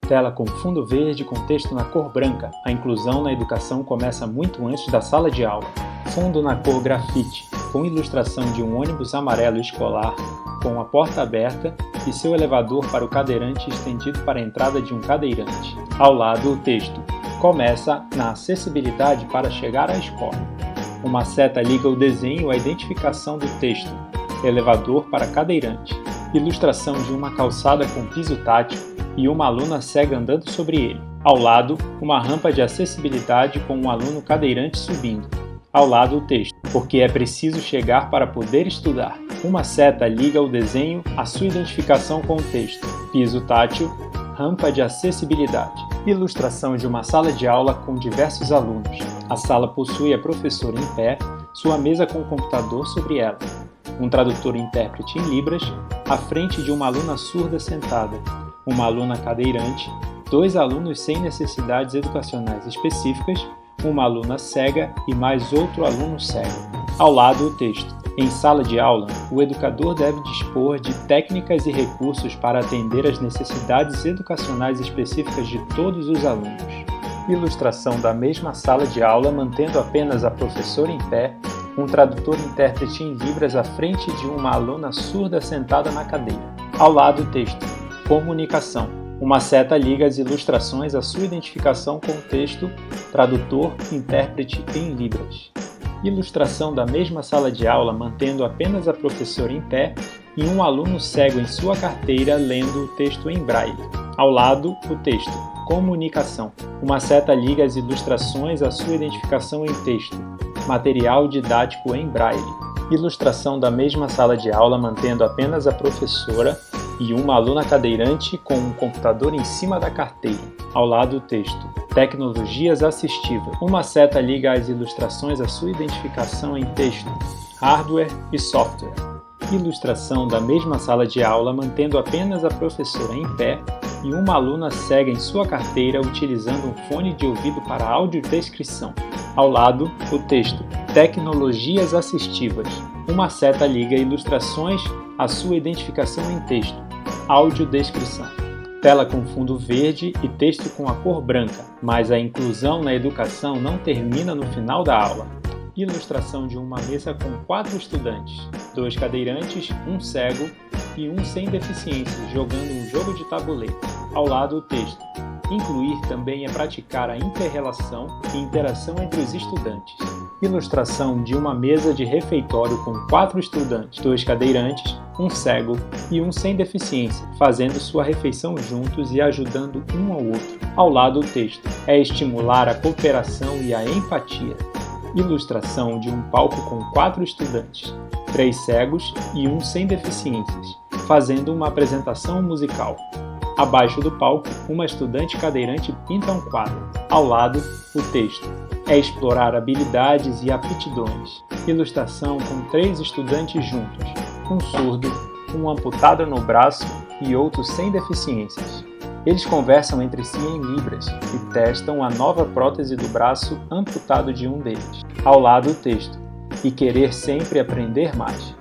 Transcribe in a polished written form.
Tela com fundo verde com texto na cor branca. A inclusão na educação começa muito antes da sala de aula. Fundo na cor grafite, com ilustração de um ônibus amarelo escolar, com a porta aberta e seu elevador para o cadeirante estendido para a entrada de um cadeirante. Ao lado, o texto: começa na acessibilidade para chegar à escola. Uma seta liga o desenho à identificação do texto: elevador para cadeirante. Ilustração de uma calçada com piso tátil e uma aluna cega andando sobre ele. Ao lado, uma rampa de acessibilidade com um aluno cadeirante subindo. Ao lado, o texto: porque é preciso chegar para poder estudar. Uma seta liga o desenho à sua identificação com o texto: piso tátil, rampa de acessibilidade. Ilustração de uma sala de aula com diversos alunos. A sala possui a professora em pé, sua mesa com o computador sobre ela. Um tradutor e intérprete em Libras, à frente de uma aluna surda sentada. Uma aluna cadeirante, 2 alunos sem necessidades educacionais específicas, uma aluna cega e mais outro aluno cego. Ao lado, o texto: em sala de aula, o educador deve dispor de técnicas e recursos para atender às necessidades educacionais específicas de todos os alunos. Ilustração da mesma sala de aula mantendo apenas a professora em pé, um tradutor e intérprete em Libras à frente de uma aluna surda sentada na cadeira. Ao lado, o texto: comunicação. Uma seta liga as ilustrações à sua identificação com o texto: tradutor, intérprete em Libras. Ilustração da mesma sala de aula mantendo apenas a professora em pé e um aluno cego em sua carteira lendo o texto em braille. Ao lado, o texto: comunicação. Uma seta liga as ilustrações à sua identificação em texto: material didático em braille. Ilustração da mesma sala de aula mantendo apenas a professora e uma aluna cadeirante com um computador em cima da carteira. Ao lado, o texto: tecnologias assistivas. Uma seta liga as ilustrações à sua identificação em texto: hardware e software. Ilustração da mesma sala de aula mantendo apenas a professora em pé e uma aluna cega em sua carteira utilizando um fone de ouvido para audiodescrição. Ao lado, o texto: tecnologias assistivas. Uma seta liga ilustrações à sua identificação em texto: audiodescrição. Tela com fundo verde e texto com a cor branca, mas a inclusão na educação não termina no final da aula. Ilustração de uma mesa com 4 estudantes, 2 cadeirantes, um cego e um sem deficiência, jogando um jogo de tabuleiro. Ao lado, o texto: incluir também é praticar a inter-relação e interação entre os estudantes. Ilustração de uma mesa de refeitório com 4 estudantes, 2 cadeirantes, um cego e um sem deficiência, fazendo sua refeição juntos e ajudando um ao outro. Ao lado, o texto: é estimular a cooperação e a empatia. Ilustração de um palco com 4 estudantes, 3 cegos e um sem deficiências, fazendo uma apresentação musical. Abaixo do palco, uma estudante cadeirante pinta um quadro. Ao lado, o texto: é explorar habilidades e aptidões. Ilustração com 3 estudantes juntos, um surdo, um amputado no braço e outro sem deficiências. Eles conversam entre si em Libras e testam a nova prótese do braço amputado de um deles. Ao lado, o texto: e querer sempre aprender mais.